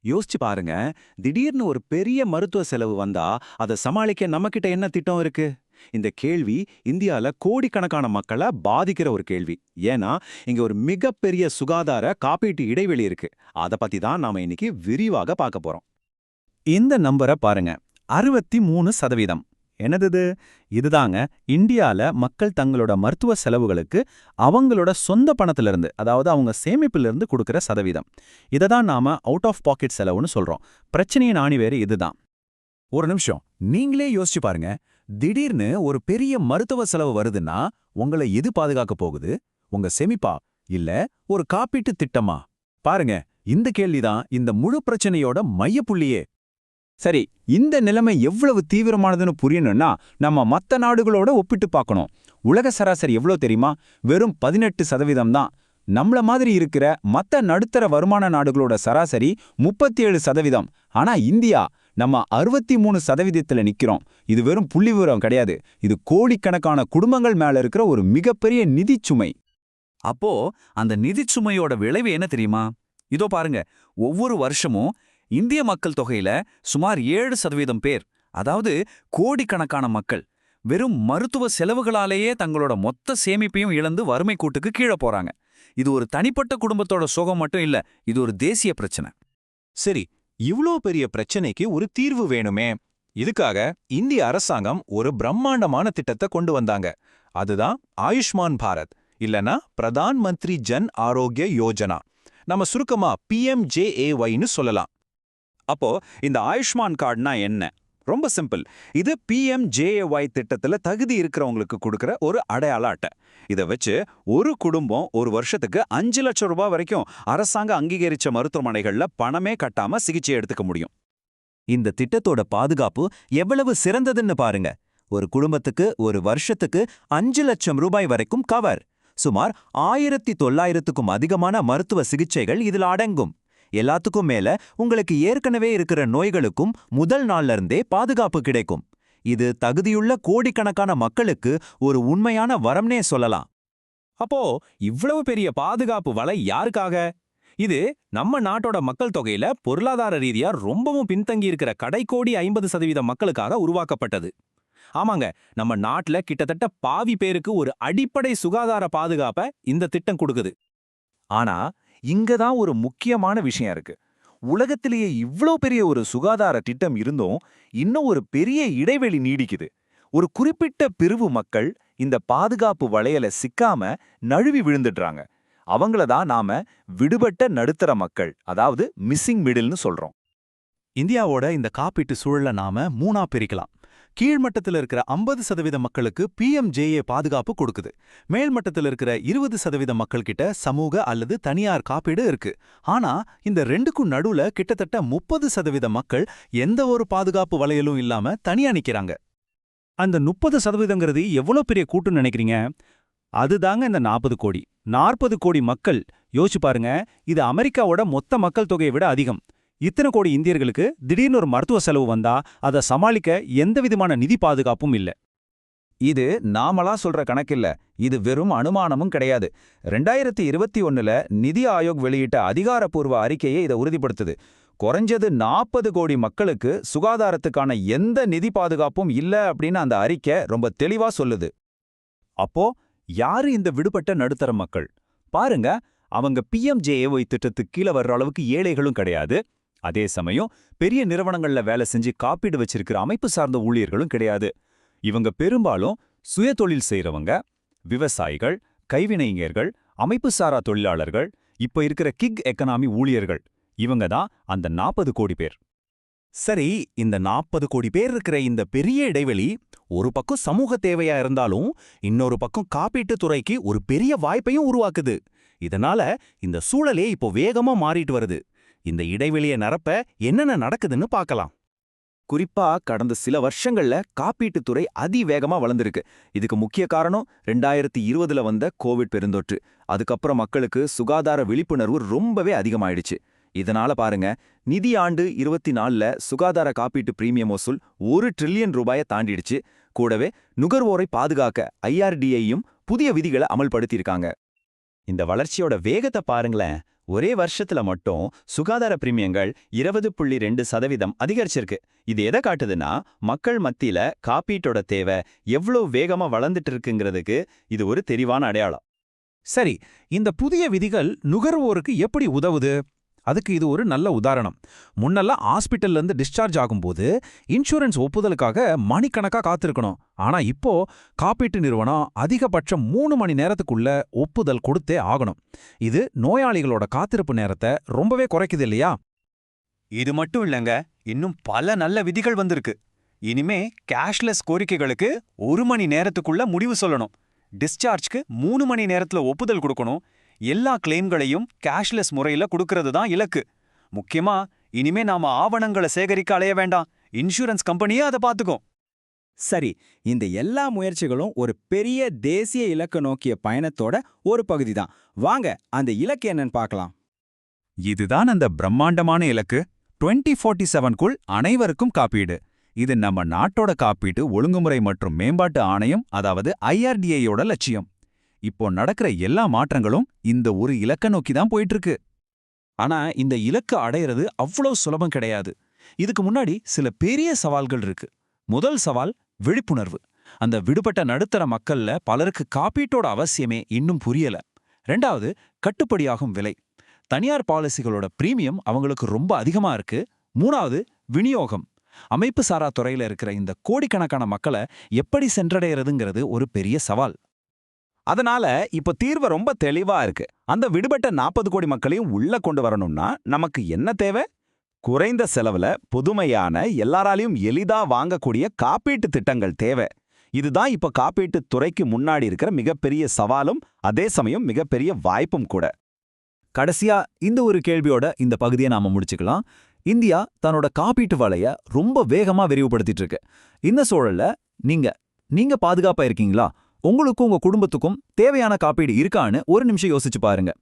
யோசிச்சு பாருங்க. திடீர்னு ஒரு பெரிய மருத்துவ செலவு வந்தா அதை சமாளிக்க நம்மகிட்ட என்ன திட்டம் இருக்கு? இந்த கேள்வி இந்தியால கோடிக்கணக்கான மக்களை பாதிக்கிற ஒரு கேள்வி. ஏன்னா இங்க ஒரு மிகப்பெரிய சுகாதார காப்பீட்டு இடைவெளி இருக்கு. அத பத்தி தான் நாம இன்னைக்கு விரிவாக பார்க்க போறோம். இந்த நம்பரை பாருங்க. 63%. என்னது இது? இதுதாங்க இந்தியால மக்கள் தங்களோட மருத்துவ செலவுகளுக்கு அவங்களோட சொந்த பணத்திலிருந்து, அதாவது அவங்க சேமிப்பிலிருந்து கொடுக்கிற சதவீதம். இதை தான் நாம அவுட் ஆஃப் பாக்கெட் செலவுன்னு சொல்றோம். பிரச்சனையின் ஆணிவேறு இதுதான். ஒரு நிமிஷம், நீங்களே யோசிச்சு பாருங்க. திடீர்னு ஒரு பெரிய மருத்துவ செலவு வருதுன்னா உங்களை எது பாதுகாக்க போகுது? உங்க சேமிப்பா, இல்ல ஒரு காப்பீட்டு திட்டமா? பாருங்க, இந்த கேள்விதான் இந்த முழு பிரச்சனையோட மையப்புள்ளியே. சரி, இந்த நிலைமை எவ்வளவு தீவிரமானதுன்னு புரியணும்னா நம்ம மத்த நாடுகளோட ஒப்பிட்டு பார்க்கணும். உலக சராசரி எவ்வளோ தெரியுமா? வெறும் 18% தான். நம்மள மாதிரி இருக்கிற மத்த நடுத்தர வருமான நாடுகளோட சராசரி 37%. ஆனா இந்தியா நம்ம 63% நிக்கிறோம். இது வெறும் புள்ளிவிவரம் கிடையாது. இது கோடிக்கணக்கான குடும்பங்கள் மேல இருக்கிற ஒரு மிகப்பெரிய நிதிச்சுமை. அப்போ அந்த நிதிச்சுமையோட விளைவு என்ன தெரியுமா? இதோ பாருங்க, ஒவ்வொரு வருஷமும் இந்திய மக்கள் தொகையில சுமார் 7% பேர், அதாவது கோடிக்கணக்கான மக்கள், வெறும் மருத்துவ செலவுகளாலேயே தங்களோட மொத்த சேமிப்பையும் இழந்து வறுமை கூட்டுக்கு கீழே போறாங்க. இது ஒரு தனிப்பட்ட குடும்பத்தோட சோகம் மட்டும் இல்ல, இது ஒரு தேசிய பிரச்சனை. சரி, இவ்ளோ பெரிய பிரச்சனைக்கு ஒரு தீர்வு வேணுமே. இதுக்காக இந்திய அரசாங்கம் ஒரு பிரம்மாண்டமான திட்டத்தை கொண்டு வந்தாங்க. அதுதான் ஆயுஷ்மான் பாரத், இல்லனா பிரதான் மந்திரி ஜன் ஆரோக்கிய யோஜனா. நம்ம சுருக்கமா PMJAYன்னு சொல்லலாம். அப்போ இந்த ஆயுஷ்மான் கார்டுனா என்ன? ரொம்ப சிம்பிள். இது PMJAY திட்டத்துல தகுதி இருக்கிறவங்களுக்கு கொடுக்கிற ஒரு அடையாள அட்டை. இதை வச்சு ஒரு குடும்பம் ஒரு வருஷத்துக்கு 5 லட்சம் ரூபாய் வரைக்கும் அரசாங்க அங்கீகரிச்ச மருத்துவமனைகள்ல பணமே கட்டாம சிகிச்சை எடுத்துக்க முடியும். இந்த திட்டத்தோட பாதுகாப்பு எவ்வளவு சிறந்ததுன்னு பாருங்க. ஒரு குடும்பத்துக்கு ஒரு வருஷத்துக்கு 5 லட்சம் ரூபாய் வரைக்கும் கவர். சுமார் 1900க்கும் அதிகமான மருத்துவ சிகிச்சைகள் இதில் அடங்கும். எல்லாத்துக்கும் மேல உங்களுக்கு ஏற்கனவே இருக்கிற நோய்களுக்கும் முதல் நாள்ல இருந்தே பாதுகாப்பு கிடைக்கும். இது தகுதியுள்ள கோடிக்கணக்கான மக்களுக்கு ஒரு உண்மையான வரம்னே சொல்லலாம். அப்போ இவ்வளவு பெரிய பாதுகாப்பு வலை யாருக்காக? இது நம்ம நாட்டோட மக்கள் தொகையில பொருளாதார ரீதியா ரொம்பவும் பின்தங்கி இருக்கிற கடைக்கோடி 50% மக்களுக்காக உருவாக்கப்பட்டது. ஆமாங்க, நம்ம நாட்டுல கிட்டத்தட்ட பாதி பேருக்கு ஒரு அடிப்படை சுகாதார பாதுகாப்பை இந்த திட்டம் கொடுக்குது. ஆனா இங்கதான் ஒரு முக்கியமான விஷயம் இருக்கு. உலகத்திலேயே இவ்ளோ பெரிய ஒரு சுகாதார திட்டம் இருந்தும் இன்னும் ஒரு பெரிய இடைவெளி நீடிக்குது. ஒரு குறிப்பிட்ட பிரிவு மக்கள் இந்த பாதுகாப்பு வளையல சிக்காம நழுவி விழுந்துடுறாங்க. அவங்கள தான் நாம விடுபட்ட நடுத்தர மக்கள், அதாவது மிஸ்ஸிங் மிடில்னு சொல்றோம். இந்தியாவோட இந்த காப்பீட்டு சூழலை நாம 3ஆ பிரிக்கலாம். கீழ்மட்டத்தில் இருக்கிற 50% மக்களுக்கு PMJA பாதுகாப்பு கொடுக்குது. மேல்மட்டத்தில் இருக்கிற 20% மக்கள் கிட்ட சமூக அல்லது தனியார் காப்பீடு இருக்கு. ஆனா இந்த ரெண்டுக்கும் நடுவுல கிட்டத்தட்ட 30% மக்கள் எந்த ஒரு பாதுகாப்பு வளையலும் இல்லாம தனியா நிக்கிறாங்க. அந்த 30%ங்கிறது எவ்வளவு பெரிய கூட்டுன்னு நினைக்கிறீங்க? அதுதாங்க இந்த 40 கோடி. 40 கோடி மக்கள். யோசிச்சு பாருங்க, இது அமெரிக்காவோட மொத்த மக்கள் தொகையை விட அதிகம். இத்தனை கோடி இந்தியர்களுக்கு திடீர்னு ஒரு மருத்துவ செலவு வந்தா அதை சமாளிக்க எந்த விதமான நிதி பாதுகாப்பும் இல்ல. இது நாமளா சொல்ற கணக்கில்ல, இது வெறும் அனுமானமும் கிடையாது. 2021ல நிதி ஆயோக் வெளியிட்ட அதிகாரப்பூர்வ அறிக்கையை இதை உறுதிப்படுத்துது. குறைஞ்சது 40 கோடி மக்களுக்கு சுகாதாரத்துக்கான எந்த நிதி பாதுகாப்பும் இல்ல அப்படின்னு அந்த அறிக்கை ரொம்ப தெளிவா சொல்லுது. அப்போ யாரு இந்த விடுபட்ட நடுத்தர மக்கள்? பாருங்க, அவங்க PMJAY திட்டத்துக்கு கீழே வர்ற அளவுக்கு ஏழைகளும் கிடையாது. அதே சமயம் பெரிய நிறுவனங்கள்ல வேலை செஞ்சு காப்பீடு வச்சிருக்கிற அமைப்பு சார்ந்த ஊழியர்களும் கிடையாது. இவங்க பெரும்பாலும் சுயதொழில் செய்றவங்க, விவசாயிகள், கைவினைஞர்கள், அமைப்பு சாரா தொழிலாளர்கள், இப்ப இருக்கிற கிக் எக்கனாமி ஊழியர்கள். இவங்க தான் அந்த 40 கோடி பேர். சரி, இந்த 40 கோடி பேர் இருக்கிற இந்த பெரிய இடைவெளி ஒரு பக்கம் சமூக தேவையா இருந்தாலும் இன்னொரு பக்கம் காப்பீட்டுத் துறைக்கு ஒரு பெரிய வாய்ப்பையும் உருவாக்குது. இதனால இந்த சூழலே இப்போ வேகமா மாறிட்டு வருது. இந்த இடைவெளியை நிரப்ப என்னென்ன நடக்குதுன்னு பார்க்கலாம். குறிப்பா கடந்த சில வருஷங்கள்ல காப்பீட்டுத்துறை அதிவேகமா வளர்ந்திருக்கு. இதுக்கு முக்கிய காரணம் 2020ல வந்த கோவிட் பெருந்தொற்று. அதுக்கப்புறம் மக்களுக்கு சுகாதார விழிப்புணர்வு ரொம்பவே அதிகமாயிடுச்சு. இதனால பாருங்க, நிதி ஆண்டு 24ல சுகாதார காப்பீட்டு பிரீமியம் வசூல் 1 டிரில்லியன் ரூபாயை தாண்டிடுச்சு. கூடவே நுகர்வோரை பாதுகாக்க IRDAயும் புதிய விதிகளை அமல்படுத்தியிருக்காங்க. இந்த வளர்ச்சியோட வேகத்தை பாருங்களேன். ஒரே வருஷத்துல மட்டும் சுகாதார பிரீமியங்கள் 20.2% அதிகரிச்சிருக்கு. இது எதை காட்டுதுன்னா, மக்கள் மத்தியில காப்பீட்டோட தேவை எவ்வளவு வேகமா வளர்ந்துட்டு இருக்குங்கிறதுக்கு இது ஒரு தெளிவான அடையாளம். சரி, இந்த புதிய விதிகள் நுகர்வோருக்கு எப்படி உதவுது? அதுக்கு இது ஒரு நல்ல உதாரணம். முன்னெல்லாம் ஹாஸ்பிட்டல்ல இருந்து டிஸ்சார்ஜ் ஆகும்போது இன்சூரன்ஸ் ஒப்புதலுக்காக மணிக்கணக்கா காத்திருக்கணும். ஆனா இப்போ காப்பீட்டு நிறுவனம் அதிகபட்சம் 3 மணி நேரத்துக்குள்ள ஒப்புதல் கொடுத்தே ஆகணும். இது நோயாளிகளோட காத்திருப்பு நேரத்தை ரொம்பவே குறைக்குது இல்லையா? இது மட்டும் இல்லங்க, இன்னும் பல நல்ல விதிகள் வந்திருக்கு. இனிமே கேஷ்லெஸ் கோரிக்கைகளுக்கு 1 மணி நேரத்துக்குள்ள முடிவு சொல்லணும். டிஸ்சார்ஜ்க்கு 3 மணி நேரத்துல ஒப்புதல் கொடுக்கணும். எல்லா கிளைம்களையும் கேஷ்லெஸ் முறையில கொடுக்கறது தான் இலக்கு. முக்கியமா இனிமே நாம ஆவணங்களை சேகரிக்க அலைய வேண்டாம். இன்சூரன்ஸ் கம்பெனியே அதை பார்த்துக்கும். சரி, இந்த எல்லா முயற்சிகளும் ஒரு பெரிய தேசிய இலக்கு நோக்கிய பயணத்தோட ஒரு பகுதி தான். வாங்க அந்த இலக்கு என்னன்னு பார்க்கலாம். இதுதான் அந்த பிரம்மாண்டமான இலக்கு. 2047க்குள் அனைவருக்கும் காப்பீடு. இது நம்ம நாட்டோட காப்பீட்டு ஒழுங்குமுறை மற்றும் மேம்பாட்டு ஆணையம், அதாவது IRDAயோட லட்சியம். இப்போ நடக்கிற எல்லா மாற்றங்களும் இந்த ஒரு இலக்க நோக்கி தான் போயிட்டு இருக்கு. ஆனா இந்த இலக்கு அடையிறது அவ்வளவு சுலபம் கிடையாது. இதுக்கு முன்னாடி சில பெரிய சவால்கள் இருக்கு. முதல் சவால் விழிப்புணர்வு. அந்த விடுபட்ட நடுத்தர மக்கள்ல பலருக்கு காப்பீட்டோட அவசியமே இன்னும் புரியல. ரெண்டாவது, கட்டுப்படியாகும் விலை. தனியார் பாலிசிகளோட பிரீமியம் அவங்களுக்கு ரொம்ப அதிகமா இருக்கு. மூணாவது, விநியோகம். அமைப்பு சாரா துறையில இருக்கிற இந்த கோடிக்கணக்கான மக்களை எப்படி சென்றடைகிறதுங்கிறது ஒரு பெரிய சவால். அதனால இப்ப தீர்வு ரொம்ப தெளிவா இருக்கு. அந்த விடுபட்ட 40 கோடி மக்களையும் உள்ள கொண்டு வரணும்னா நமக்கு என்ன தேவை? குறைந்த செலவுல புதுமையான, எல்லாராலையும் எளிதா வாங்கக்கூடிய காப்பீட்டு திட்டங்கள் தேவை. இதுதான் இப்ப காப்பீட்டு துறைக்கு முன்னாடி இருக்கிற மிகப்பெரிய சவாலும் அதே சமயம் மிகப்பெரிய வாய்ப்பும் கூட. கடைசியா இந்த ஒரு கேள்வியோட இந்த பகுதியை நாம முடிச்சுக்கலாம். இந்தியா தன்னோட காப்பீட்டு வலைய ரொம்ப வேகமா விரிவுபடுத்திட்டு இருக்கு. இந்த சூழல்ல நீங்க பாதுகாப்பா இருக்கீங்களா? உங்களுக்கும் உங்க குடும்பத்துக்கும் தேவையான காப்பீடு இருக்கான்னு ஒரு நிமிஷம் யோசிச்சு பாருங்க.